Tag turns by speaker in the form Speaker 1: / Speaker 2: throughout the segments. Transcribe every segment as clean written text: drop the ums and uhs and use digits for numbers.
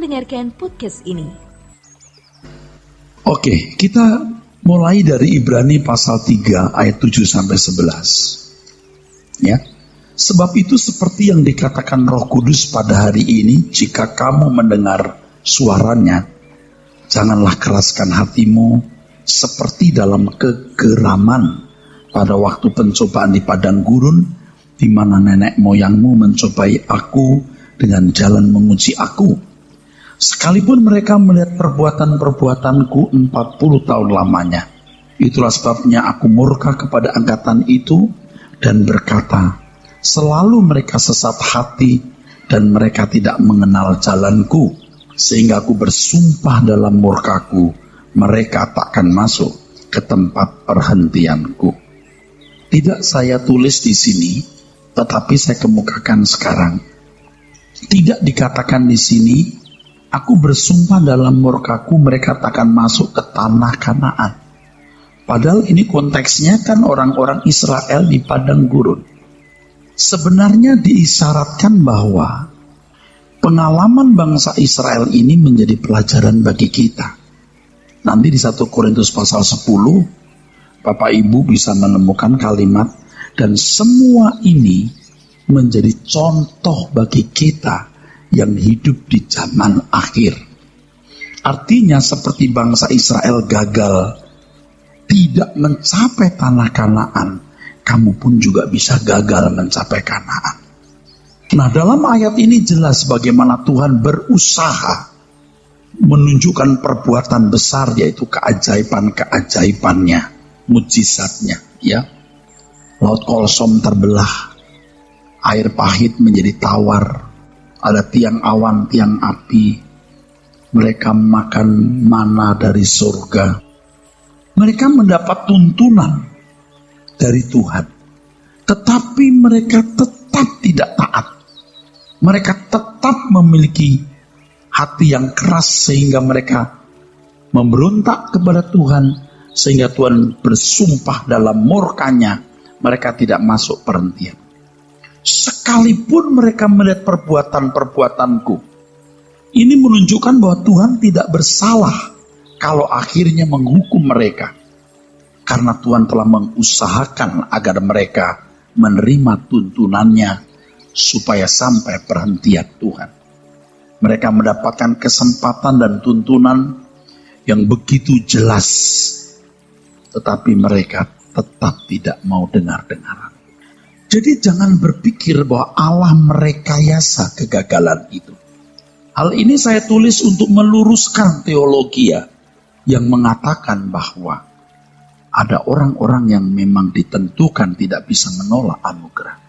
Speaker 1: mendengarkan podcast ini.
Speaker 2: Oke, kita mulai dari Ibrani pasal 3 ayat 7 sampai 11. Ya. Sebab itu seperti yang dikatakan Roh Kudus pada hari ini, jika kamu mendengar suaranya, janganlah keraskan hatimu seperti dalam kegeraman pada waktu pencobaan di padang gurun, di mana nenek moyangmu mencobai aku dengan jalan menguji aku. Sekalipun mereka melihat perbuatan-perbuatanku 40 tahun lamanya. Itulah sebabnya aku murka kepada angkatan itu dan berkata, selalu mereka sesat hati dan mereka tidak mengenal jalanku. Sehingga aku bersumpah dalam murkaku, mereka takkan masuk ke tempat perhentianku. Tidak saya tulis di sini, tetapi saya kemukakan sekarang. Tidak dikatakan di sini, aku bersumpah dalam murkaku mereka takkan masuk ke tanah Kanaan. Padahal ini konteksnya kan orang-orang Israel di padang gurun. Sebenarnya diisyaratkan bahwa pengalaman bangsa Israel ini menjadi pelajaran bagi kita. Nanti di 1 Korintus pasal 10, Bapak Ibu bisa menemukan kalimat, dan semua ini menjadi contoh bagi kita yang hidup di zaman akhir. Artinya seperti bangsa Israel gagal tidak mencapai tanah Kanaan, kamu pun juga bisa gagal mencapai Kanaan. Nah, dalam ayat ini jelas bagaimana Tuhan berusaha menunjukkan perbuatan besar, yaitu keajaiban-keajaibannya, mujizatnya, ya. Laut Kolsom terbelah, air pahit menjadi tawar, ada tiang awan, tiang api. Mereka makan mana dari surga. Mereka mendapat tuntunan dari Tuhan, tetapi mereka tetap tidak taat. Mereka tetap memiliki hati yang keras sehingga mereka memberontak kepada Tuhan, sehingga Tuhan bersumpah dalam murkanya mereka tidak masuk perhentian. Sekalipun mereka melihat perbuatan-perbuatanku, ini menunjukkan bahwa Tuhan tidak bersalah kalau akhirnya menghukum mereka, karena Tuhan telah mengusahakan agar mereka menerima tuntunannya supaya sampai perhentian Tuhan. Mereka mendapatkan kesempatan dan tuntunan yang begitu jelas, tetapi mereka tetap tidak mau dengar-dengaran. Jadi jangan berpikir bahwa Allah merekayasa kegagalan itu. Hal ini saya tulis untuk meluruskan teologi yang mengatakan bahwa ada orang-orang yang memang ditentukan tidak bisa menolak anugerah.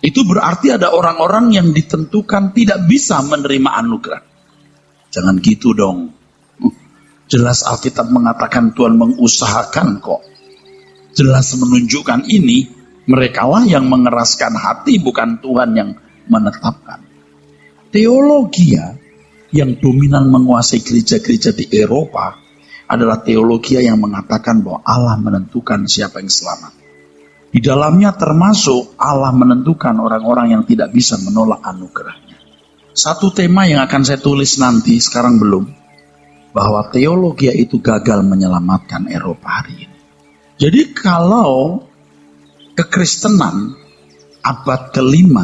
Speaker 2: Itu berarti ada orang-orang yang ditentukan tidak bisa menerima anugerah. Jangan gitu dong. Jelas Alkitab mengatakan Tuhan mengusahakan kok. Jelas menunjukkan ini. Merekalah yang mengeraskan hati, bukan Tuhan yang menetapkan. Teologi yang dominan menguasai gereja-gereja di Eropa adalah teologi yang mengatakan bahwa Allah menentukan siapa yang selamat. Di dalamnya termasuk Allah menentukan orang-orang yang tidak bisa menolak anugerahnya. Satu tema yang akan saya tulis nanti, sekarang belum, bahwa teologi itu gagal menyelamatkan Eropa hari ini. Jadi kalau kekristenan abad ke-5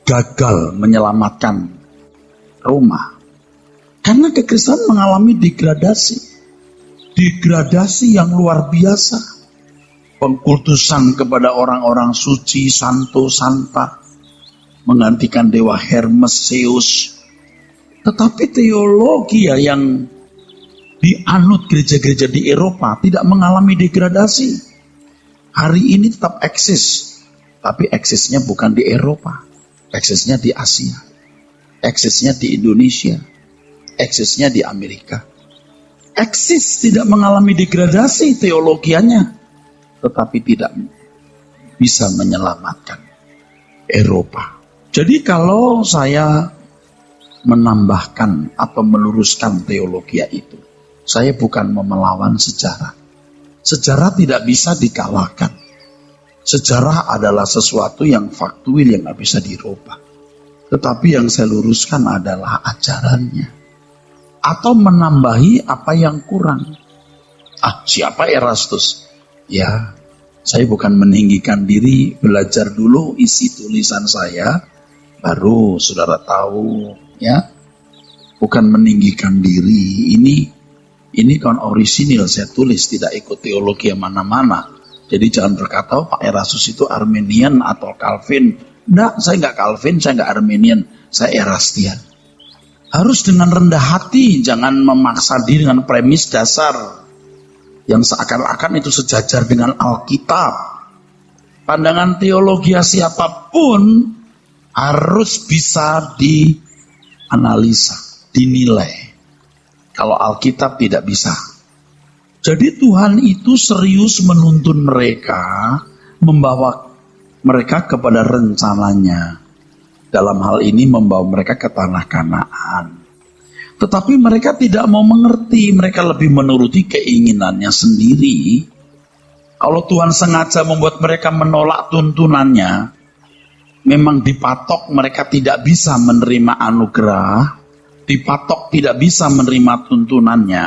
Speaker 2: gagal menyelamatkan Roma, karena kekristenan mengalami degradasi yang luar biasa. Pengkultusan kepada orang-orang suci, santo, santa, menggantikan dewa Hermes, Zeus. Tetapi teologi yang dianut gereja-gereja di Eropa tidak mengalami degradasi. Hari ini tetap eksis, tapi eksisnya bukan di Eropa, eksisnya di Asia, eksisnya di Indonesia, eksisnya di Amerika. Eksis tidak mengalami degradasi teologianya, tetapi tidak bisa menyelamatkan Eropa. Jadi kalau saya menambahkan atau meluruskan teologi itu, saya bukan melawan sejarah. Sejarah tidak bisa dikalahkan. Sejarah adalah sesuatu yang faktual yang tidak bisa dirubah. Tetapi yang saya luruskan adalah ajarannya. Atau menambahi apa yang kurang. Siapa Erastus? Ya, saya bukan meninggikan diri, belajar dulu isi tulisan saya, baru saudara tahu, ya. Bukan meninggikan diri. Ini kan orisinil saya tulis, tidak ikut teologi yang mana-mana. Jadi jangan berkata Pak Erastus itu Arminian atau Calvin. Enggak, saya enggak Calvin, saya enggak Arminian, saya Erastian. Harus dengan rendah hati, jangan memaksa diri dengan premis dasar yang seakan-akan itu sejajar dengan Alkitab. Pandangan teologi siapapun harus bisa dianalisa, dinilai. Kalau Alkitab tidak bisa. Jadi Tuhan itu serius menuntun mereka, membawa mereka kepada rencananya. Dalam hal ini membawa mereka ke tanah Kanaan. Tetapi mereka tidak mau mengerti, mereka lebih menuruti keinginannya sendiri. Kalau Tuhan sengaja membuat mereka menolak tuntunannya, memang dipatok mereka tidak bisa menerima anugerah, dipatok tidak bisa menerima tuntunannya,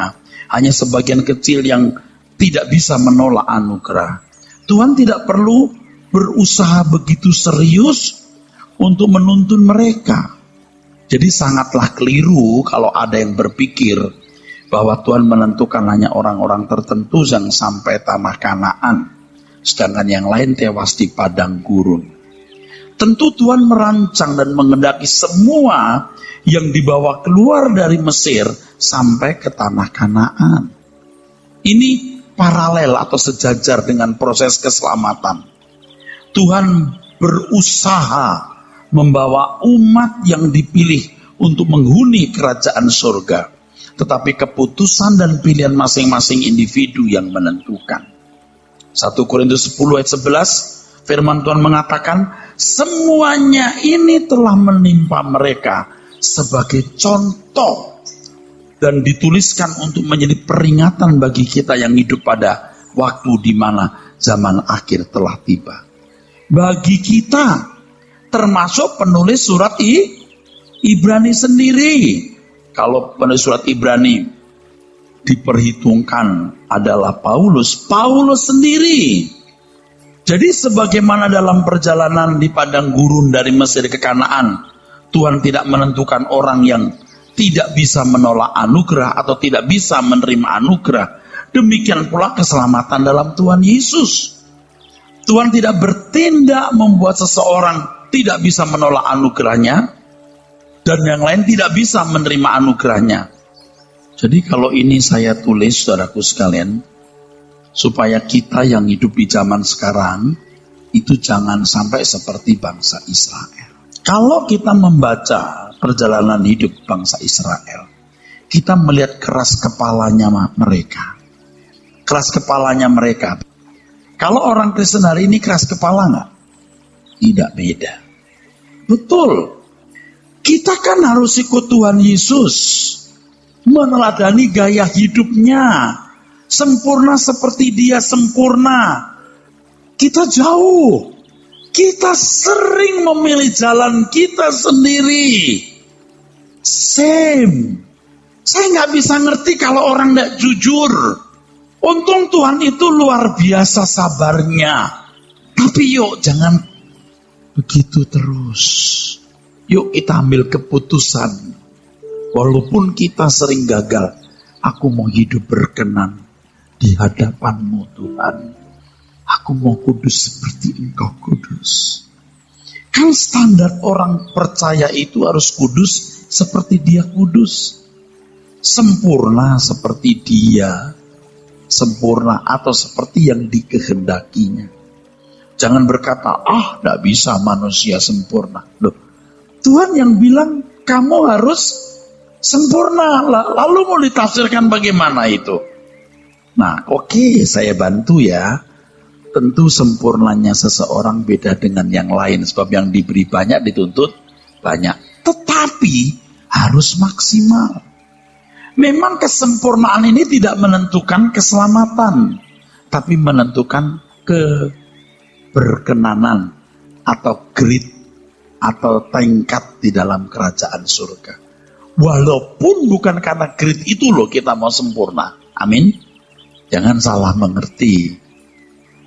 Speaker 2: hanya sebagian kecil yang tidak bisa menolak anugerah. Tuhan tidak perlu berusaha begitu serius untuk menuntun mereka. Jadi sangatlah keliru kalau ada yang berpikir bahwa Tuhan menentukan hanya orang-orang tertentu yang sampai tanah Kanaan, sedangkan yang lain tewas di padang gurun. Tentu Tuhan merancang dan mengendaki semua yang dibawa keluar dari Mesir sampai ke tanah Kanaan. Ini paralel atau sejajar dengan proses keselamatan. Tuhan berusaha membawa umat yang dipilih untuk menghuni kerajaan surga. Tetapi keputusan dan pilihan masing-masing individu yang menentukan. 1 Korintus 10 ayat 11, firman Tuhan mengatakan, semuanya ini telah menimpa mereka sebagai contoh dan dituliskan untuk menjadi peringatan bagi kita yang hidup pada waktu di mana zaman akhir telah tiba. Bagi kita, termasuk penulis surat Ibrani sendiri. Kalau penulis surat Ibrani diperhitungkan adalah Paulus sendiri. Jadi sebagaimana dalam perjalanan di padang gurun dari Mesir ke Kanaan, Tuhan tidak menentukan orang yang tidak bisa menolak anugerah atau tidak bisa menerima anugerah. Demikian pula keselamatan dalam Tuhan Yesus. Tuhan tidak bertindak membuat seseorang tidak bisa menolak anugerahnya, dan yang lain tidak bisa menerima anugerahnya. Jadi kalau ini saya tulis, saudaraku sekalian, supaya kita yang hidup di zaman sekarang, itu jangan sampai seperti bangsa Israel. Kalau kita membaca perjalanan hidup bangsa Israel, kita melihat keras kepalanya mereka. Keras kepalanya mereka. Kalau orang Kristen hari ini keras kepala nggak? Tidak beda. Betul. Kita kan harus ikut Tuhan Yesus, meneladani gaya hidupnya, sempurna seperti Dia sempurna. Kita jauh. Kita sering memilih jalan kita sendiri. Same. Saya nggak bisa ngerti kalau orang nggak jujur. Untung Tuhan itu luar biasa sabarnya. Tapi yuk jangan begitu terus. Yuk kita ambil keputusan. Walaupun kita sering gagal, aku mau hidup berkenan di hadapan-Mu Tuhan. Aku mau kudus seperti Engkau kudus. Kan standar orang percaya itu harus kudus seperti Dia kudus. Sempurna seperti Dia. Sempurna atau seperti yang dikehendakinya. Jangan berkata, tidak bisa manusia sempurna. Loh, Tuhan yang bilang kamu harus sempurna. Lalu mau ditafsirkan bagaimana itu? Nah, oke, saya bantu ya. Tentu sempurnanya seseorang beda dengan yang lain. Sebab yang diberi banyak dituntut banyak. Tetapi harus maksimal. Memang kesempurnaan ini tidak menentukan keselamatan. Tapi menentukan keberkenanan atau grade atau tingkat di dalam kerajaan surga. Walaupun bukan karena grade itu loh kita mau sempurna. Amin. Jangan salah mengerti.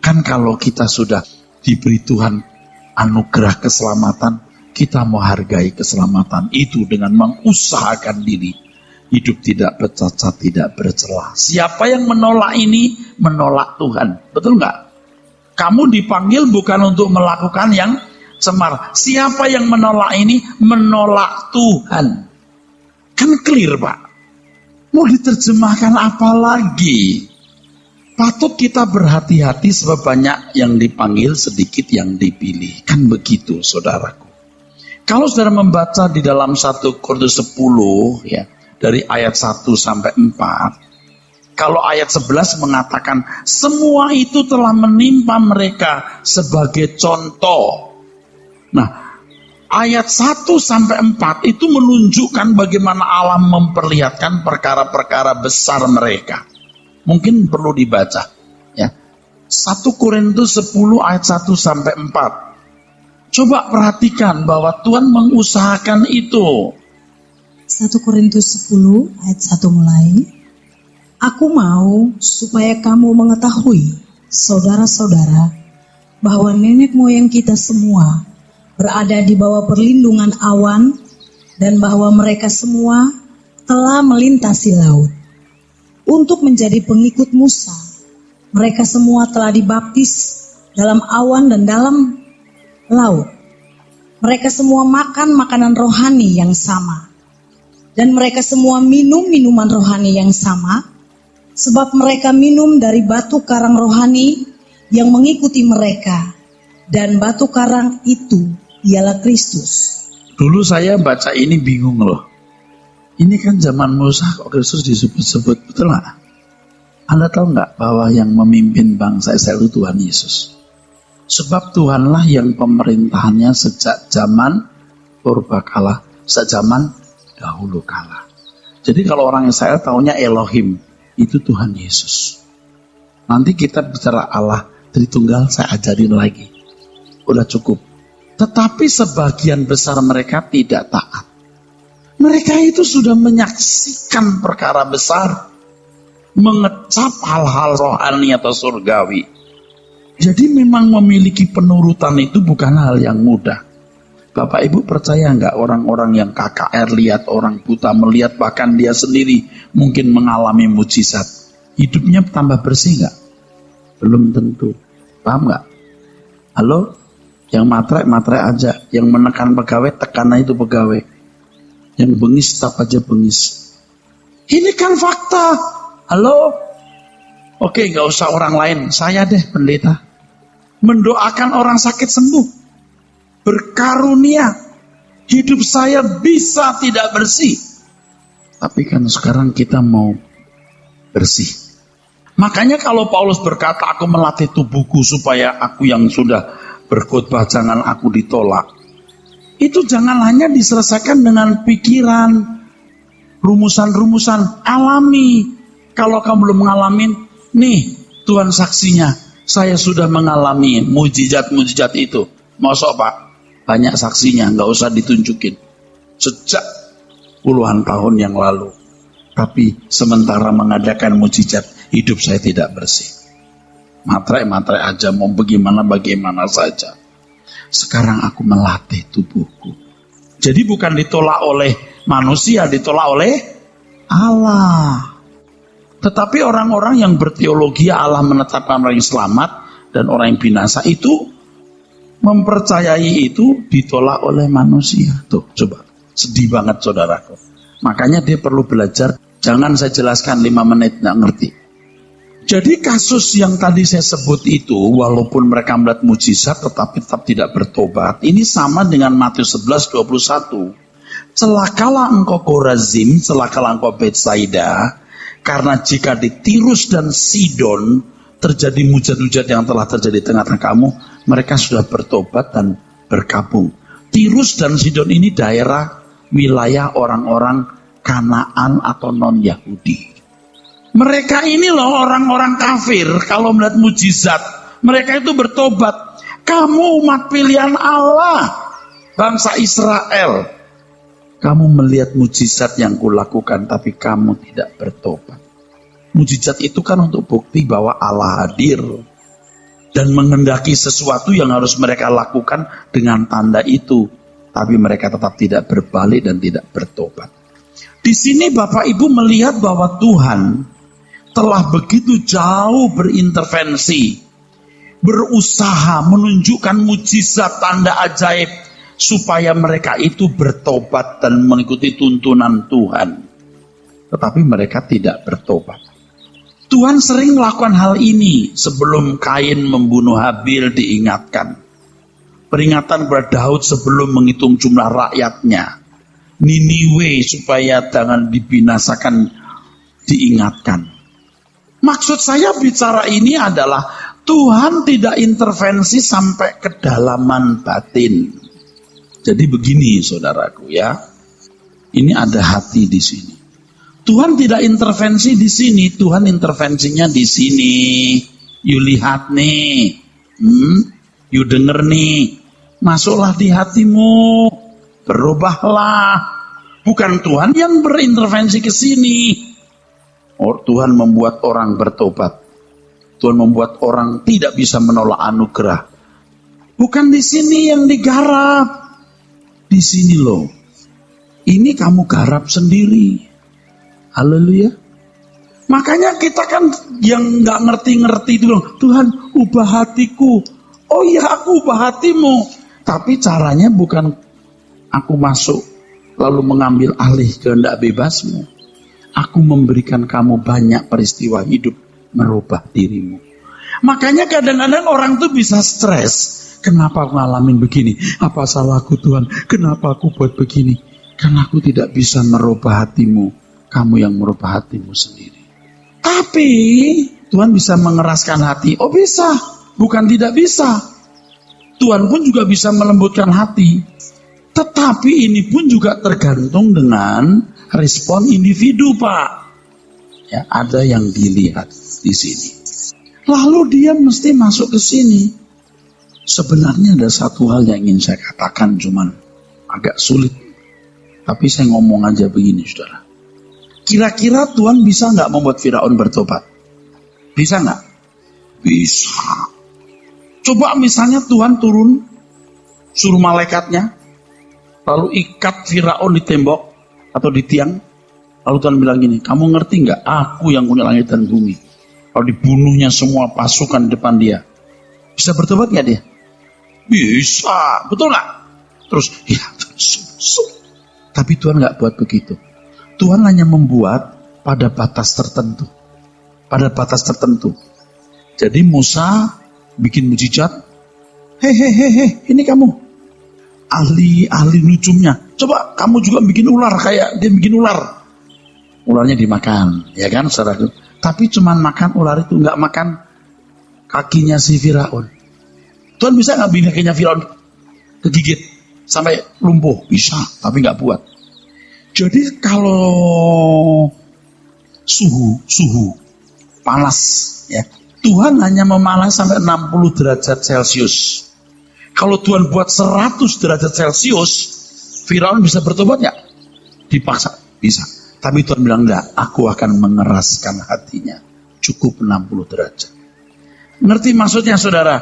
Speaker 2: Kan kalau kita sudah diberi Tuhan anugerah keselamatan, kita mau hargai keselamatan itu dengan mengusahakan diri. Hidup tidak bercacat, tidak bercelah. Siapa yang menolak ini, menolak Tuhan. Betul nggak? Kamu dipanggil bukan untuk melakukan yang cemar. Siapa yang menolak ini, menolak Tuhan. Kan clear, Pak. Mau diterjemahkan apa lagi? Patut kita berhati-hati sebab banyak yang dipanggil, sedikit yang dipilih. Kan begitu, saudaraku. Kalau saudara membaca di dalam 1 Korintus 10, ya, dari ayat 1 sampai 4, kalau ayat 11 mengatakan, semua itu telah menimpa mereka sebagai contoh. Nah, ayat 1 sampai 4 itu menunjukkan bagaimana Allah memperlihatkan perkara-perkara besar mereka. Mungkin perlu dibaca, ya. 1 Korintus 10 ayat 1 sampai 4. Coba perhatikan bahwa Tuhan mengusahakan itu.
Speaker 1: 1 Korintus 10 ayat 1 mulai. Aku mau supaya kamu mengetahui, saudara-saudara, bahwa nenek moyang kita semua berada di bawah perlindungan awan, dan bahwa mereka semua telah melintasi laut untuk menjadi pengikut Musa. Mereka semua telah dibaptis dalam awan dan dalam laut. Mereka semua makan makanan rohani yang sama, dan mereka semua minum minuman rohani yang sama, sebab mereka minum dari batu karang rohani yang mengikuti mereka, dan batu karang itu ialah Kristus.
Speaker 2: Dulu saya baca ini bingung loh. Ini kan zaman Musa kok Kristus disebut-sebut, betul nggak? Anda tahu nggak bahwa yang memimpin bangsa Israel itu Tuhan Yesus? Sebab Tuhanlah yang pemerintahannya sejak zaman purbakala, sejak zaman dahulu kala. Jadi kalau orang Israel taunya Elohim, itu Tuhan Yesus. Nanti kita bicara Allah Tritunggal, saya ajarin lagi. Udah cukup. Tetapi sebagian besar mereka tidak taat. Mereka itu sudah menyaksikan perkara besar, mengecap hal-hal rohani atau surgawi. Jadi memang memiliki penurutan itu bukan hal yang mudah. Bapak Ibu percaya nggak orang-orang yang KKR lihat orang buta melihat, bahkan dia sendiri mungkin mengalami mujizat, hidupnya tambah bersih nggak? Belum tentu. Paham nggak? Halo? Yang matre aja, yang menekan pegawai tekan aja itu pegawai, yang bengis tetap aja bengis. Ini kan fakta. Halo? Oke, nggak usah orang lain, saya deh pendeta mendoakan orang sakit sembuh, berkarunia. Hidup saya bisa tidak bersih, tapi kan sekarang kita mau bersih. Makanya kalau Paulus berkata, aku melatih tubuhku supaya aku yang sudah berkhotbah jangan aku ditolak, itu jangan hanya diselesaikan dengan pikiran, rumusan-rumusan. Alami. Kalau kamu belum ngalamin, nih Tuhan saksinya, saya sudah mengalami mujizat-mujizat itu. Mosok Pak, banyak saksinya, nggak usah ditunjukin. Sejak puluhan tahun yang lalu. Tapi sementara mengadakan mujizat, hidup saya tidak bersih. Matre aja, mau bagaimana saja. Sekarang aku melatih tubuhku. Jadi bukan ditolak oleh manusia, ditolak oleh Allah. Tetapi orang-orang yang berteologi Allah menetapkan orang yang selamat dan orang yang binasa itu mempercayai itu ditolak oleh manusia. Tuh, coba. Sedih banget saudaraku. Makanya dia perlu belajar. Jangan saya jelaskan 5 menit, nggak ngerti. Jadi kasus yang tadi saya sebut itu, walaupun mereka melihat mujizat tetapi tetap tidak bertobat, ini sama dengan Matius 11:21. Celakalah engkau Korazim, celakalah engkau Betsaida, karena jika di Tirus dan Sidon terjadi mujizat-mujizat yang telah terjadi di tengah-tengah kamu, mereka sudah bertobat dan berkabung. Tirus dan Sidon ini daerah wilayah orang-orang Kanaan atau non-Yahudi. Mereka ini loh orang-orang kafir, kalau melihat mujizat, mereka itu bertobat. Kamu umat pilihan Allah. Bangsa Israel, kamu melihat mujizat yang kulakukan, tapi kamu tidak bertobat. Mujizat itu kan untuk bukti bahwa Allah hadir dan menghendaki sesuatu yang harus mereka lakukan dengan tanda itu. Tapi mereka tetap tidak berbalik dan tidak bertobat. Di sini Bapak Ibu melihat bahwa Tuhan telah begitu jauh berintervensi, berusaha menunjukkan mujizat tanda ajaib supaya mereka itu bertobat dan mengikuti tuntunan Tuhan. Tetapi mereka tidak bertobat. Tuhan sering melakukan hal ini sebelum Kain membunuh Habil diingatkan. Peringatan kepada Daud sebelum menghitung jumlah rakyatnya. Niniwe supaya jangan dibinasakan diingatkan. Maksud saya bicara ini adalah Tuhan tidak intervensi sampai kedalaman batin. Jadi begini saudaraku ya, ini ada hati di sini. Tuhan tidak intervensi di sini, Tuhan intervensinya di sini. You lihat nih, you denger nih, masuklah di hatimu, berubahlah. Bukan Tuhan yang berintervensi ke sini. Tuhan membuat orang bertobat. Tuhan membuat orang tidak bisa menolak anugerah. Bukan di sini yang digarap. Di sini loh. Ini kamu garap sendiri. Haleluya. Makanya kita kan yang nggak ngerti-ngerti itu bilang, Tuhan ubah hatiku. Oh iya aku ubah hatimu. Tapi caranya bukan aku masuk lalu mengambil alih kehendak bebasmu. Aku memberikan kamu banyak peristiwa hidup merubah dirimu. Makanya kadang-kadang orang tuh bisa stres. Kenapa aku ngalamin begini? Apa salahku Tuhan? Kenapa aku buat begini? Karena aku tidak bisa merubah hatimu. Kamu yang merubah hatimu sendiri. Tapi Tuhan bisa mengeraskan hati. Oh bisa. Bukan tidak bisa. Tuhan pun juga bisa melembutkan hati. Tetapi ini pun juga tergantung dengan respon individu, Pak. Ya, ada yang dilihat di sini. Lalu dia mesti masuk ke sini. Sebenarnya ada satu hal yang ingin saya katakan, cuman agak sulit. Tapi saya ngomong aja begini, saudara. Kira-kira Tuhan bisa nggak membuat Firaun bertobat? Bisa nggak? Bisa. Coba misalnya Tuhan turun, suruh malaikatnya, lalu ikat Firaun di tembok atau di tiang. Lalu Tuhan bilang gini, kamu ngerti nggak? Aku yang punya langit dan bumi. Kalau dibunuhnya semua pasukan depan dia, bisa bertobat nggak dia? Bisa, betul nggak? Terus, ya, tapi Tuhan nggak buat begitu. Tuhan hanya membuat pada batas tertentu, pada batas tertentu. Jadi Musa bikin mujizat. Hehehe, ini kamu ahli nucumnya. Coba kamu juga bikin ular kayak dia bikin ular. Ularnya dimakan, ya kan, saudaraku. Tapi cuman makan ular itu, nggak makan kakinya si Firaun. Tuhan bisa nggak bikin kakinya Firaun kegigit sampai lumpuh? Bisa, tapi nggak buat. Jadi kalau suhu panas, ya Tuhan hanya memanas sampai 60 derajat Celcius. Kalau Tuhan buat 100 derajat Celcius, Firaun bisa bertobat nggak? Dipaksa, bisa. Tapi Tuhan bilang enggak, aku akan mengeraskan hatinya. Cukup 60 derajat. Ngerti maksudnya saudara?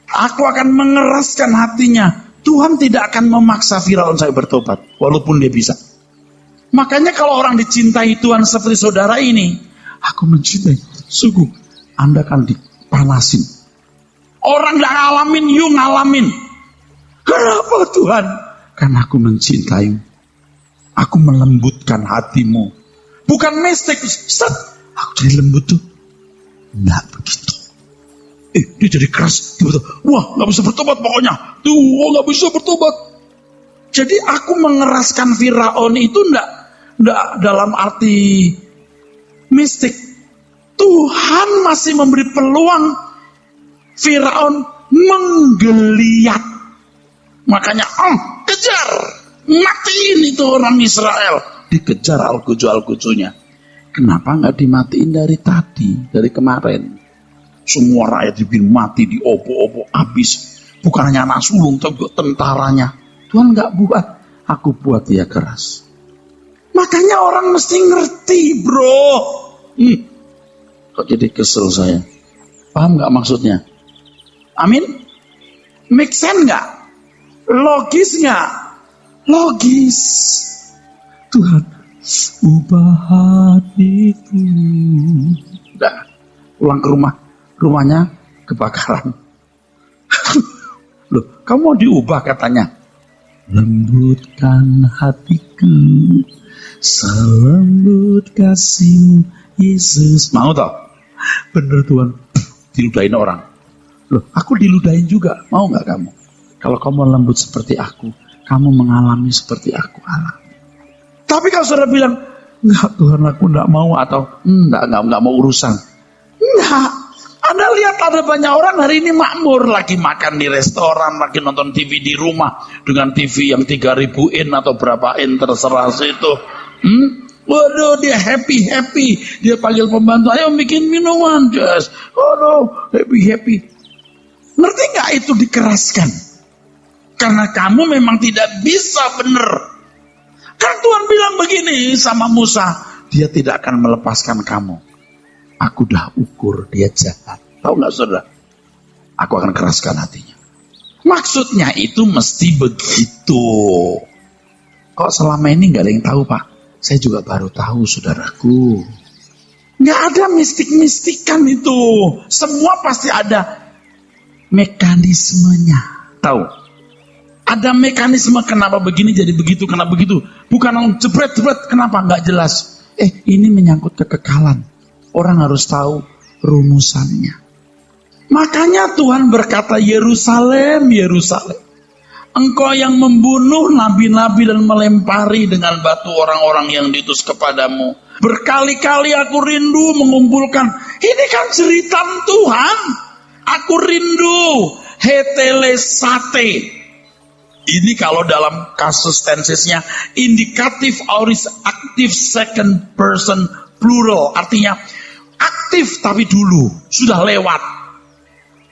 Speaker 2: Aku akan mengeraskan hatinya. Tuhan tidak akan memaksa Firaun saya bertobat, walaupun dia bisa. Makanya kalau orang dicintai Tuhan seperti saudara ini, aku mencintai, sungguh Anda akan dipanasin. Orang gak ngalamin, you ngalamin. Kenapa Tuhan? Karena aku mencintaimu. Aku melembutkan hatimu. Bukan mistik, Ustaz, aku jadi lembut tuh. Nggak begitu. Dia jadi keras, tiba-tiba, wah gak bisa bertobat pokoknya. Tuh, gak bisa bertobat. Jadi aku mengeraskan Firaun itu enggak dalam arti mistik. Tuhan masih memberi peluang Firaun menggeliat. Makanya kejar, matiin itu orang Israel. Dikejar algojo-algojonya. Kenapa nggak dimatiin dari tadi, dari kemarin? Semua rakyat dibikin mati, diopo-opo, habis. Bukan hanya anak sulung, tapi tentaranya. Tuhan nggak buat, aku buat dia keras. Makanya orang mesti ngerti, bro. Kok jadi kesel saya? Paham nggak maksudnya? Amin? Make sense nggak? Logis nggak? Logis. Tuhan, ubah hatiku. Udah, pulang ke rumah. Rumahnya kebakaran. Loh, kamu mau diubah katanya? Lembutkan hatiku, selembut kasih Yesus. Mau toh? Bener Tuhan. Diludahin orang. Loh, aku diludahin juga. Mau gak kamu? Kalau kamu lembut seperti aku, kamu mengalami seperti aku alami. Tapi kalau saudara bilang, enggak Tuhan, aku enggak mau, atau enggak mau urusan. Enggak. Anda lihat ada banyak orang hari ini makmur, lagi makan di restoran, lagi nonton TV di rumah dengan TV yang 3.000 in atau berapa in terserah situ. Waduh, dia happy. Dia panggil pembantu, ayo bikin minuman, Jess. Waduh, happy. Ngerti nggak itu dikeraskan? Karena kamu memang tidak bisa benar. Kan Tuhan bilang begini sama Musa, dia tidak akan melepaskan kamu. Aku dah ukur dia jahat. Tahu nggak saudara? Aku akan keraskan hatinya. Maksudnya itu mesti begitu. Kok selama ini nggak ada yang tahu, Pak? Saya juga baru tahu, saudaraku. Nggak ada mistik-mistikan itu. Semua pasti ada mekanismenya. Tahu? Ada mekanisme kenapa begini jadi begitu, kenapa begitu. Bukan jebret, kenapa nggak jelas. Ini menyangkut kekekalan. Orang harus tahu rumusannya. Makanya Tuhan berkata, Yerusalem, engkau yang membunuh nabi-nabi dan melempari dengan batu orang-orang yang diutus kepadamu. Berkali-kali aku rindu mengumpulkan. Ini kan cerita Tuhan. Aku rindu. Hetelesate. Ini kalau dalam kasus tensesnya indikatif aorist aktif second person plural. Artinya aktif tapi dulu sudah lewat.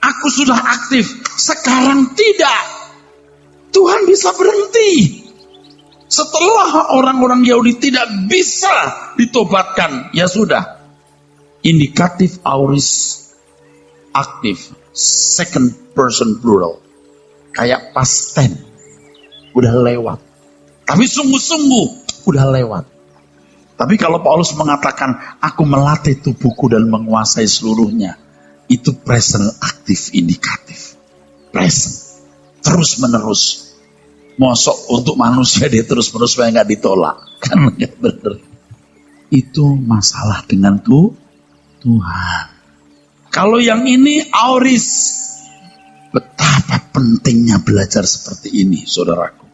Speaker 2: Aku sudah aktif, sekarang tidak. Tuhan bisa berhenti. Setelah orang-orang Yahudi tidak bisa ditobatkan, ya sudah. Indikatif aorist aktif second person plural. Kayak past tense. Udah lewat. Tapi sungguh-sungguh udah lewat. Tapi kalau Paulus mengatakan, aku melatih tubuhku dan menguasai seluruhnya, itu present aktif indikatif. Present. Terus menerus. Mosok untuk manusia dia terus menerus supaya nggak ditolak. Kan nggak benar. Itu masalah dengan Tuhan. Kalau yang ini auris. Betapa pentingnya belajar seperti ini, saudaraku.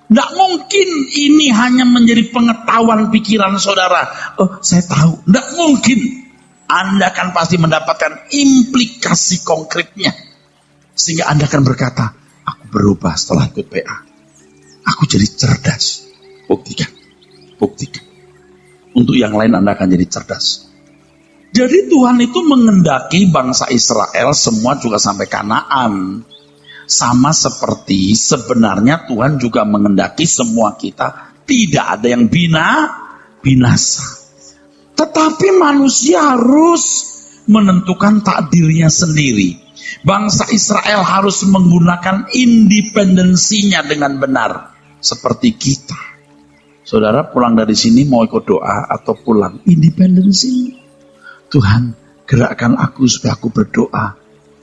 Speaker 2: Nggak mungkin ini hanya menjadi pengetahuan pikiran saudara. Oh, saya tahu. Nggak mungkin. Anda akan pasti mendapatkan implikasi konkretnya. Sehingga Anda akan berkata, aku berubah setelah ikut PA. Aku jadi cerdas. Buktikan. Untuk yang lain Anda akan jadi cerdas. Jadi Tuhan itu mengendaki bangsa Israel semua juga sampai Kanaan. Sama seperti sebenarnya Tuhan juga mengendaki semua kita tidak ada yang binasa. Tetapi manusia harus menentukan takdirnya sendiri. Bangsa Israel harus menggunakan independensinya dengan benar. Seperti kita. Saudara pulang dari sini mau ikut doa atau pulang. Independensi. Tuhan gerakkan aku supaya aku berdoa.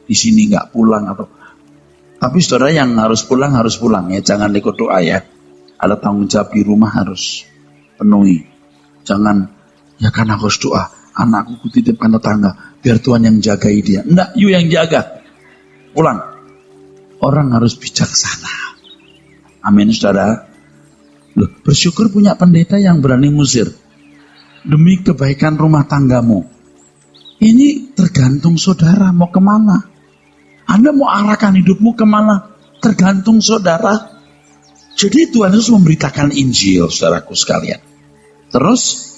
Speaker 2: Di sini gak pulang atau. Tapi saudara yang harus pulang ya. Jangan ikut doa ya. Ada tanggung jawab di rumah harus penuhi. Jangan, ya kan aku harus doa. Anakku kutitipkan tetangga. Biar Tuhan yang jagai dia. Enggak, you yang jaga. Pulang. Orang harus bijaksana. Amin saudara. Loh, bersyukur punya pendeta yang berani ngusir. Demi kebaikan rumah tanggamu. Ini tergantung saudara mau kemana. Anda mau arahkan hidupmu kemana? Tergantung saudara. Jadi Tuhan Yesus memberitakan Injil, saudaraku sekalian. Terus,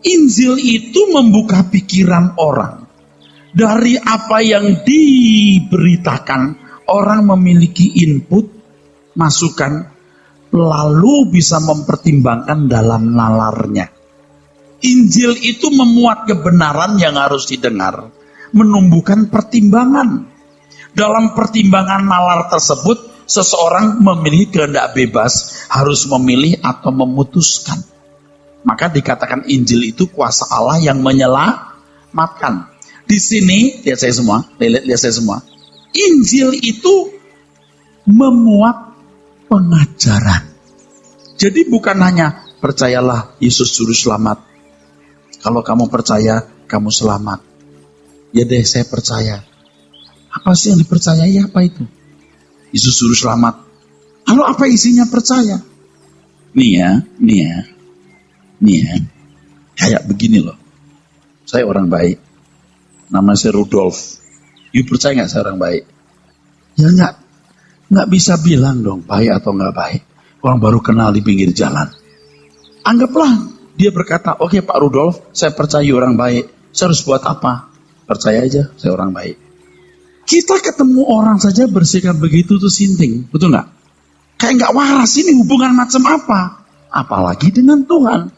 Speaker 2: Injil itu membuka pikiran orang. Dari apa yang diberitakan, orang memiliki input, masukan, lalu bisa mempertimbangkan dalam nalarnya. Injil itu memuat kebenaran yang harus didengar, menumbuhkan pertimbangan. Dalam pertimbangan nalar tersebut, seseorang memilih kehendak bebas, harus memilih atau memutuskan. Maka dikatakan Injil itu kuasa Allah yang menyelamatkan. Di sini, lihat saya semua. Injil itu memuat pengajaran. Jadi bukan hanya percayalah Yesus juru selamat. Kalau kamu percaya, kamu selamat. Ya deh, saya percaya. Apa sih yang dipercayai? Apa itu? Yesus juru selamat. Lalu apa isinya percaya? Nih ya. Kayak begini loh. Saya orang baik. Nama saya Rudolf. You percaya nggak saya orang baik? Ya nggak bisa bilang dong baik atau nggak baik. Orang baru kenal di pinggir jalan. Anggaplah dia berkata, oke Pak Rudolf, saya percaya orang baik. Saya harus buat apa? Percaya aja, saya orang baik. Kita ketemu orang saja bersikap begitu tuh sinting, betul nggak? Kayak nggak waras, ini hubungan macam apa? Apalagi dengan Tuhan.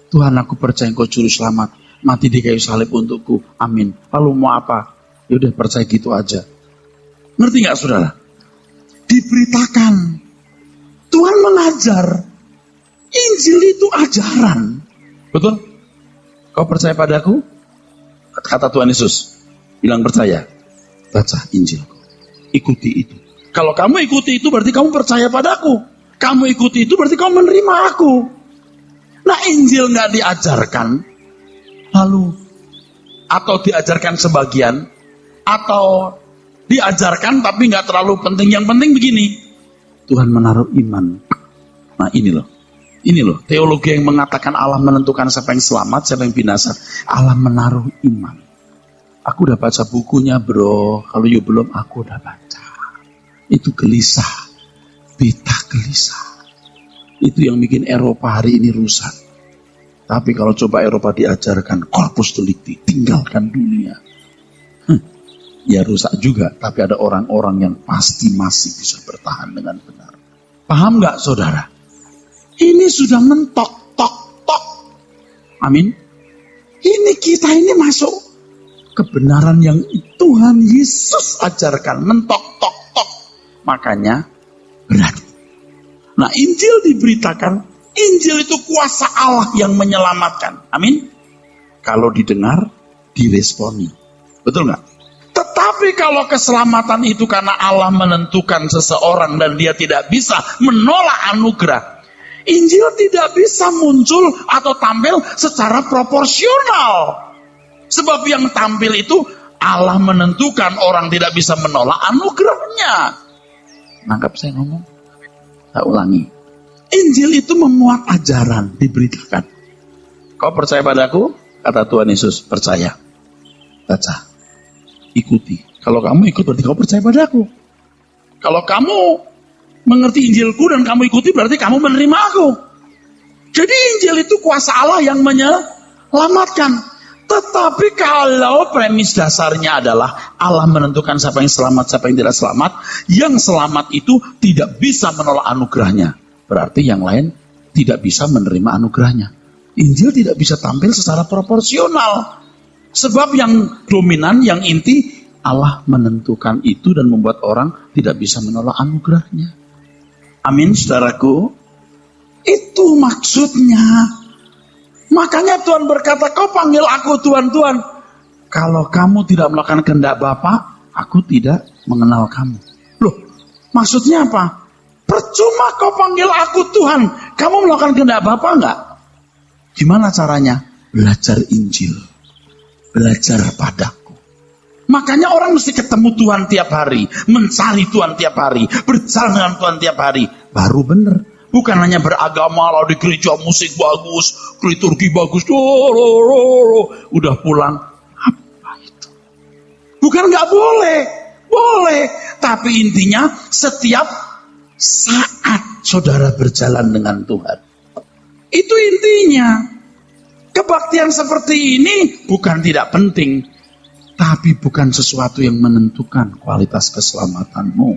Speaker 2: Tuhan, aku percaya Engkau juru selamat, mati di kayu salib untukku, amin. Lalu mau apa? Yaudah percaya gitu aja. Ngerti nggak saudara? Diberitakan, Tuhan mengajar. Injil itu ajaran. Betul? Kau percaya padaku? Kata Tuhan Yesus. Bilang percaya. Baca Injilku. Ikuti itu. Kalau kamu ikuti itu berarti kamu percaya padaku. Kamu ikuti itu berarti kamu menerima aku. Nah, Injil gak diajarkan. Lalu. Atau diajarkan sebagian. Atau diajarkan tapi gak terlalu penting. Yang penting begini. Tuhan menaruh iman. Nah ini loh, teologi yang mengatakan Allah menentukan siapa yang selamat, siapa yang binasa. Allah menaruh iman. Aku udah baca bukunya bro, kalau you belum, aku udah baca. Itu gelisah, beta gelisah. Itu yang bikin Eropa hari ini rusak. Tapi kalau coba Eropa diajarkan corpus delicti, tinggalkan dunia. Ya rusak juga, tapi ada orang-orang yang pasti masih bisa bertahan dengan benar. Paham gak saudara? Ini sudah mentok, tok. Amin. Ini kita ini masuk kebenaran yang Tuhan Yesus ajarkan. Mentok, tok. Makanya berat. Nah, Injil diberitakan. Injil itu kuasa Allah yang menyelamatkan. Amin. Kalau didengar, diresponi. Betul nggak? Tetapi kalau keselamatan itu karena Allah menentukan seseorang dan dia tidak bisa menolak anugerah, Injil tidak bisa muncul atau tampil secara proporsional. Sebab yang tampil itu Allah menentukan, orang tidak bisa menolak anugerahnya. Nangkap saya ngomong? Saya ulangi. Injil itu memuat ajaran, diberitakan. Kau percaya padaku? Kata Tuhan Yesus, percaya. Baca. Ikuti. Kalau kamu ikut berarti kau percaya padaku. Kalau kamu mengerti Injilku dan kamu ikuti berarti kamu menerima aku. Jadi Injil itu kuasa Allah yang menyelamatkan. Tetapi kalau premis dasarnya adalah Allah menentukan siapa yang selamat, siapa yang tidak selamat, yang selamat itu tidak bisa menolak anugerahnya. Berarti yang lain tidak bisa menerima anugerahnya. Injil tidak bisa tampil secara proporsional. Sebab yang dominan, yang inti, Allah menentukan itu dan membuat orang tidak bisa menolak anugerahnya. Amin, saudaraku. Itu maksudnya. Makanya Tuhan berkata, kau panggil aku Tuhan, Tuhan. Kalau kamu tidak melakukan kehendak Bapa, aku tidak mengenal kamu. Loh, maksudnya apa? Percuma kau panggil aku Tuhan. Kamu melakukan kehendak Bapa enggak? Gimana caranya? Belajar Injil. Belajar padaku. Makanya orang mesti ketemu Tuhan tiap hari. Mencari Tuhan tiap hari. Berjalan dengan Tuhan tiap hari. Baru benar. Bukan hanya beragama, lalu di gereja musik bagus, liturgi bagus. Udah pulang. Apa itu? Bukan nggak boleh. Boleh. Tapi intinya setiap saat saudara berjalan dengan Tuhan. Itu intinya. Kebaktian seperti ini bukan tidak penting, tapi bukan sesuatu yang menentukan kualitas keselamatanmu.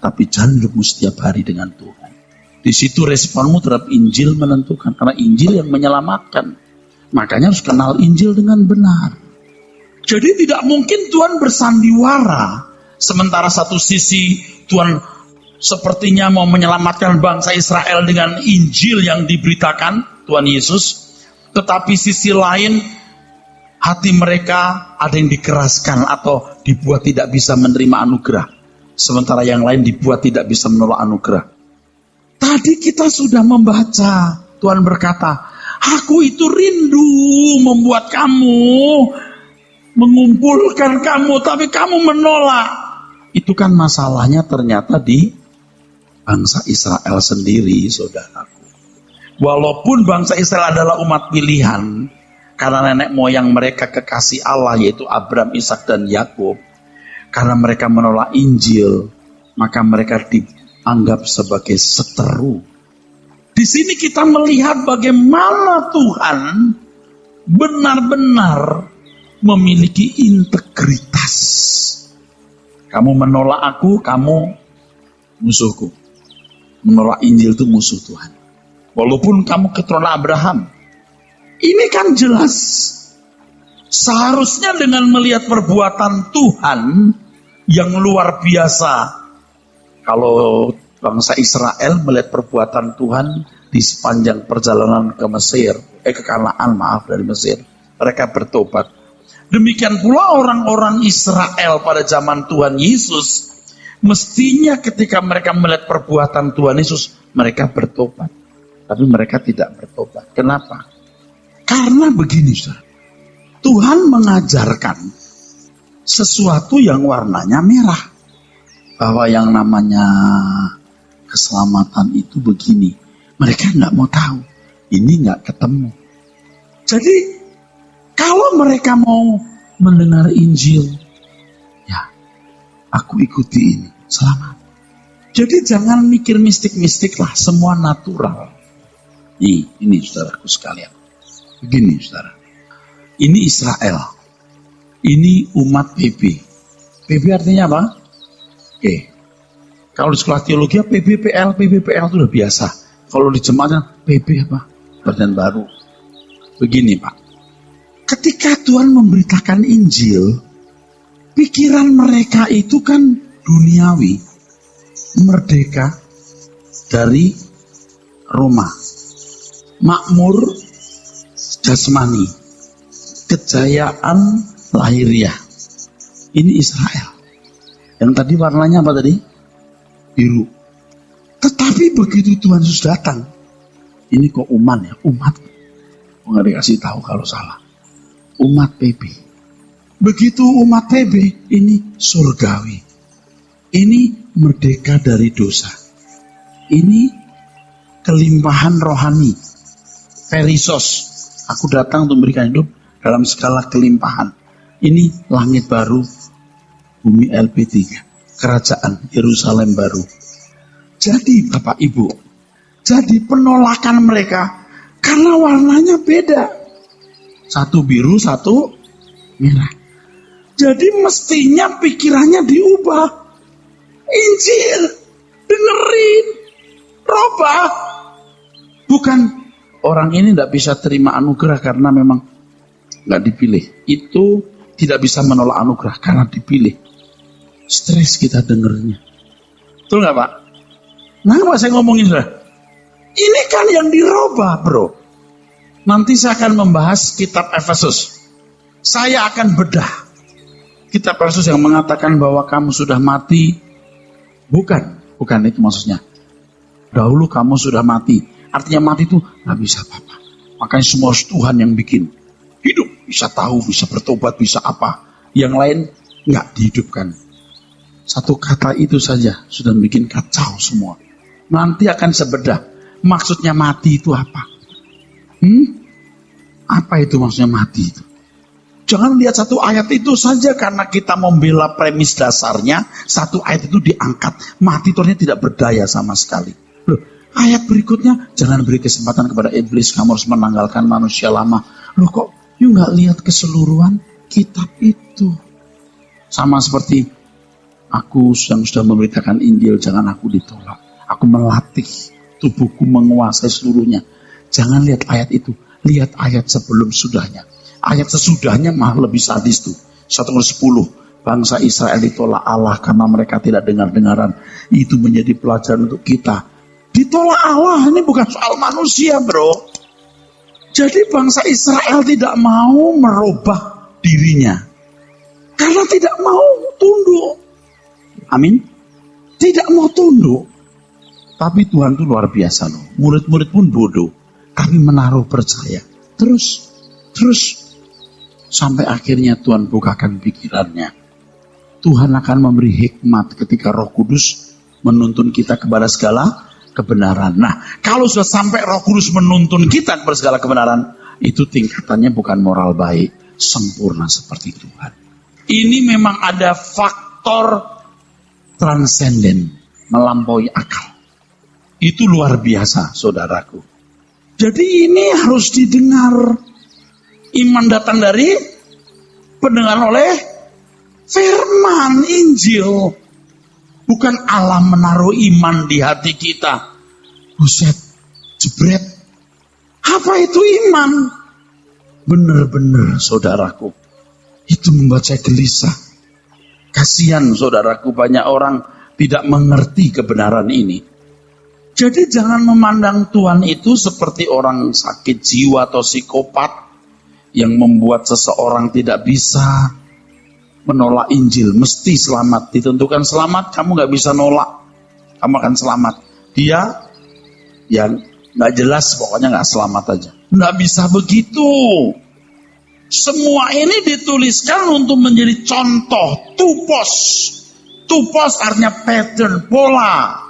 Speaker 2: Tapi jalan hidupmu setiap hari dengan Tuhan. Di situ responmu terhadap Injil menentukan. Karena Injil yang menyelamatkan. Makanya harus kenal Injil dengan benar. Jadi tidak mungkin Tuhan bersandiwara. Sementara satu sisi Tuhan sepertinya mau menyelamatkan bangsa Israel dengan Injil yang diberitakan Tuhan Yesus. Tetapi sisi lain hati mereka ada yang dikeraskan atau dibuat tidak bisa menerima anugerah. Sementara yang lain dibuat tidak bisa menolak anugerah. Tadi kita sudah membaca, Tuhan berkata, aku itu rindu membuat kamu, mengumpulkan kamu, tapi kamu menolak. Itu kan masalahnya ternyata di bangsa Israel sendiri, saudaraku. Walaupun bangsa Israel adalah umat pilihan, karena nenek moyang mereka kekasih Allah, yaitu Abraham, Ishak, dan Yakub. Karena mereka menolak Injil, maka mereka dianggap sebagai seteru. Di sini kita melihat bagaimana Tuhan benar-benar memiliki integritas. Kamu menolak aku, kamu musuhku. Menolak Injil itu musuh Tuhan. Walaupun kamu keturunan Abraham. Ini kan jelas. Seharusnya dengan melihat perbuatan Tuhan yang luar biasa. Kalau bangsa Israel melihat perbuatan Tuhan di sepanjang perjalanan ke Mesir, ke Kanaan, dari Mesir, mereka bertobat. Demikian pula orang-orang Israel pada zaman Tuhan Yesus, mestinya ketika mereka melihat perbuatan Tuhan Yesus, mereka bertobat. Tapi mereka tidak bertobat. Kenapa? Karena begini, saudara. Tuhan mengajarkan sesuatu yang warnanya merah. Bahwa yang namanya keselamatan itu begini. Mereka nggak mau tahu. Ini nggak ketemu. Jadi, kalau mereka mau mendengar Injil, ya, aku ikuti ini. Selamat. Jadi jangan mikir mistik-mistik lah. Semua natural. Ini saudaraku sekalian. Begini, saudara. Ini Israel. Ini umat PB. PB artinya apa? Oke. Kalau di sekolah teologi, PBPL itu sudah biasa. Kalau di jemaatnya, PB apa? Perjanjian baru. Begini, Pak. Ketika Tuhan memberitakan Injil, pikiran mereka itu kan duniawi. Merdeka dari Roma. Makmur jasmani, kejayaan lahiriah. Ini Israel. Yang tadi warnanya apa tadi? Biru. Tetapi begitu Tuhan Yesus datang, ini kok umat ya, umat. Nggak dikasih tahu kalau salah. Umat PB. Begitu umat PB, ini surgawi. Ini merdeka dari dosa. Ini kelimpahan rohani. Perisos. Aku datang untuk memberikan hidup dalam segala kelimpahan. Ini langit baru, bumi LP3, kerajaan Yerusalem baru. Jadi Bapak Ibu, jadi penolakan mereka karena warnanya beda. Satu biru, satu merah. Jadi mestinya pikirannya diubah. Injil, dengerin, robah. Bukan orang ini tidak bisa terima anugerah karena memang nggak dipilih. Itu tidak bisa menolak anugerah karena dipilih. Stres kita dengernya. Betul nggak Pak? Nah, apa saya ngomongin sudah? Ini kan yang dirubah, bro. Nanti saya akan membahas kitab Efesus. Saya akan bedah kitab Efesus yang mengatakan bahwa kamu sudah mati. Bukan itu maksudnya. Dahulu kamu sudah mati. Artinya mati itu nggak bisa apa-apa. Makanya semua harus Tuhan yang bikin. Hidup, bisa tahu, bisa bertobat, bisa apa. Yang lain nggak dihidupkan. Satu kata itu saja sudah bikin kacau semua. Nanti akan sebedah. Maksudnya mati itu apa? Apa itu maksudnya mati itu? Jangan lihat satu ayat itu saja karena kita membela premis dasarnya. Satu ayat itu diangkat. Mati ternyata tidak berdaya sama sekali. Loh, ayat berikutnya, jangan beri kesempatan kepada iblis, kamu harus menanggalkan manusia lama. Loh kok, you nggak lihat keseluruhan kitab itu? Sama seperti aku yang sudah memberitakan Injil, jangan aku ditolak. Aku melatih tubuhku menguasai seluruhnya. Jangan lihat ayat itu, lihat ayat sebelum sudahnya. Ayat sesudahnya malah lebih sadis tuh. 1 Korintus 10, bangsa Israel ditolak Allah karena mereka tidak dengar-dengaran. Itu menjadi pelajaran untuk kita. Ditolak Allah, ini bukan soal manusia, bro. Jadi bangsa Israel tidak mau merubah dirinya. Karena tidak mau tunduk. Amin. Tidak mau tunduk. Tapi Tuhan itu luar biasa loh. Murid-murid pun bodoh. Kami menaruh percaya. Terus. Sampai akhirnya Tuhan bukakan pikirannya. Tuhan akan memberi hikmat ketika Roh Kudus menuntun kita kepada segala kebenaran. Nah, kalau sudah sampai Roh Kudus menuntun kita kepada segala kebenaran, itu tingkatannya bukan moral baik, sempurna seperti Tuhan. Ini memang ada faktor transenden, melampaui akal. Itu luar biasa, saudaraku. Jadi ini harus didengar. Iman datang dari pendengaran oleh firman Injil. Bukan Allah menaruh iman di hati kita. Buset, jebret. Apa itu iman? Benar-benar, saudaraku. Itu membuat saya gelisah. Kasihan, saudaraku, banyak orang tidak mengerti kebenaran ini. Jadi jangan memandang Tuhan itu seperti orang sakit jiwa atau psikopat yang membuat seseorang tidak bisa menolak Injil. Mesti selamat, ditentukan selamat, kamu gak bisa nolak, kamu akan selamat. Dia yang gak jelas, pokoknya gak selamat aja. Gak bisa begitu. Semua ini dituliskan untuk menjadi contoh, tupos. Tupos artinya pattern, pola.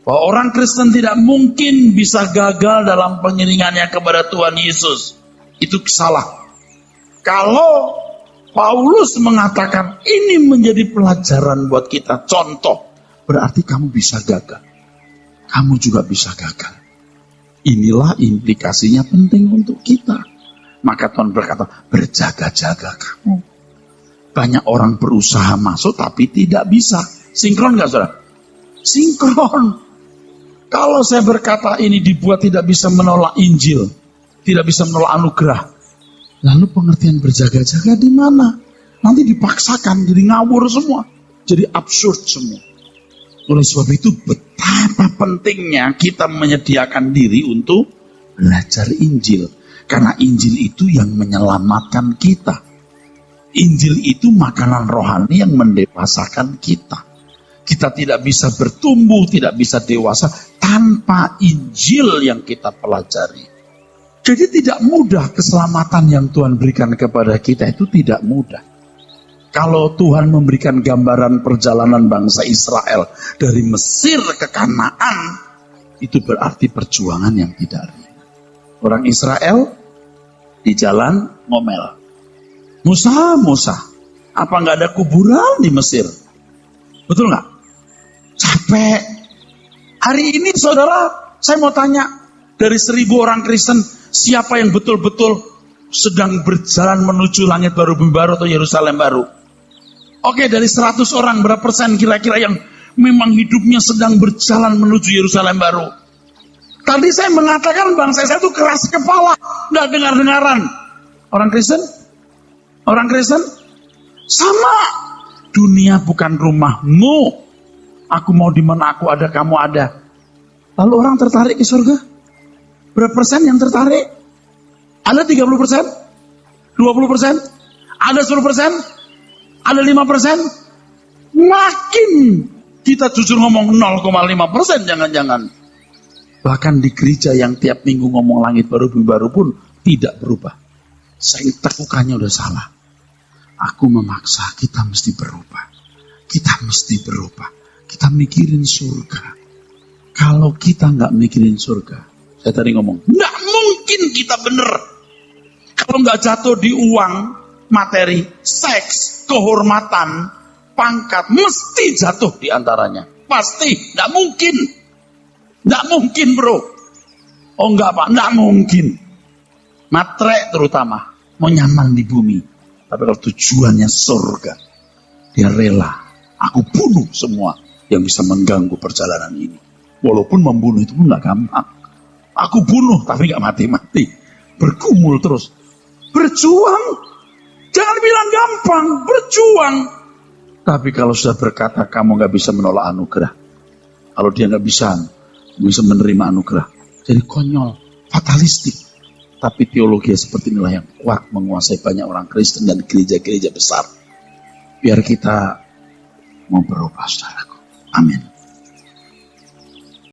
Speaker 2: Bahwa orang Kristen tidak mungkin bisa gagal dalam pengiringannya kepada Tuhan Yesus. Itu salah. Kalau Paulus mengatakan ini menjadi pelajaran buat kita, contoh, berarti kamu bisa gagal. Kamu juga bisa gagal. Inilah implikasinya penting untuk kita. Maka Tuhan berkata, berjaga-jaga kamu. Banyak orang berusaha masuk tapi tidak bisa. Sinkron gak, saudara? Sinkron. Kalau saya berkata ini dibuat tidak bisa menolak Injil, tidak bisa menolak anugerah, lalu pengertian berjaga-jaga di mana? Nanti dipaksakan, jadi ngawur semua, jadi absurd semua. Oleh sebab itu betapa pentingnya kita menyediakan diri untuk belajar Injil. Karena Injil itu yang menyelamatkan kita. Injil itu makanan rohani yang mendewasakan kita. Kita tidak bisa bertumbuh, tidak bisa dewasa tanpa Injil yang kita pelajari. Jadi tidak mudah keselamatan yang Tuhan berikan kepada kita itu tidak mudah. Kalau Tuhan memberikan gambaran perjalanan bangsa Israel dari Mesir ke Kanaan, itu berarti perjuangan yang tidak ringan. Orang Israel di jalan ngomel. Musa, apa nggak ada kuburan di Mesir? Betul nggak? Capek. Hari ini saudara, saya mau tanya, dari 1.000 orang Kristen, siapa yang betul-betul sedang berjalan menuju langit baru, bumi baru atau Yerusalem baru? Oke, dari 100 orang, berapa persen kira-kira yang memang hidupnya sedang berjalan menuju Yerusalem baru? Tadi saya mengatakan bangsa saya itu keras kepala, nggak dengar-dengaran. Orang Kristen? Orang Kristen? Sama. Dunia bukan rumahmu. Aku mau di mana aku ada, kamu ada. Lalu orang tertarik ke surga? Berapa persen yang tertarik? Ada 30%? 20%? Ada 10%? Ada 5%? Makin kita jujur ngomong 0,5%, jangan-jangan. Bahkan di gereja yang tiap minggu ngomong langit baru, bumi baru pun tidak berubah. Saya tekukannya udah salah. Aku memaksa, kita mesti berubah. Kita mesti berubah. Kita mikirin surga. Kalau kita nggak mikirin surga, saya tadi ngomong, nggak mungkin kita bener. Kalau nggak jatuh di uang, materi, seks, kehormatan, pangkat, mesti jatuh di antaranya. Pasti, nggak mungkin. Nggak mungkin, bro. Oh enggak, Pak, nggak mungkin. Matre terutama, mau nyaman di bumi. Tapi kalau tujuannya surga, dia rela. Aku bunuh semua yang bisa mengganggu perjalanan ini. Walaupun membunuh itu pun gak gampang. Aku bunuh tapi gak mati-mati. Bergumul terus. Berjuang. Jangan bilang gampang. Berjuang. Tapi kalau sudah berkata kamu gak bisa menolak anugerah. Kalau dia gak bisa menerima anugerah. Jadi konyol. Fatalistik. Tapi teologi seperti inilah yang kuat menguasai banyak orang Kristen dan gereja-gereja besar. Biar kita mau berubah, saudaraku. Amin.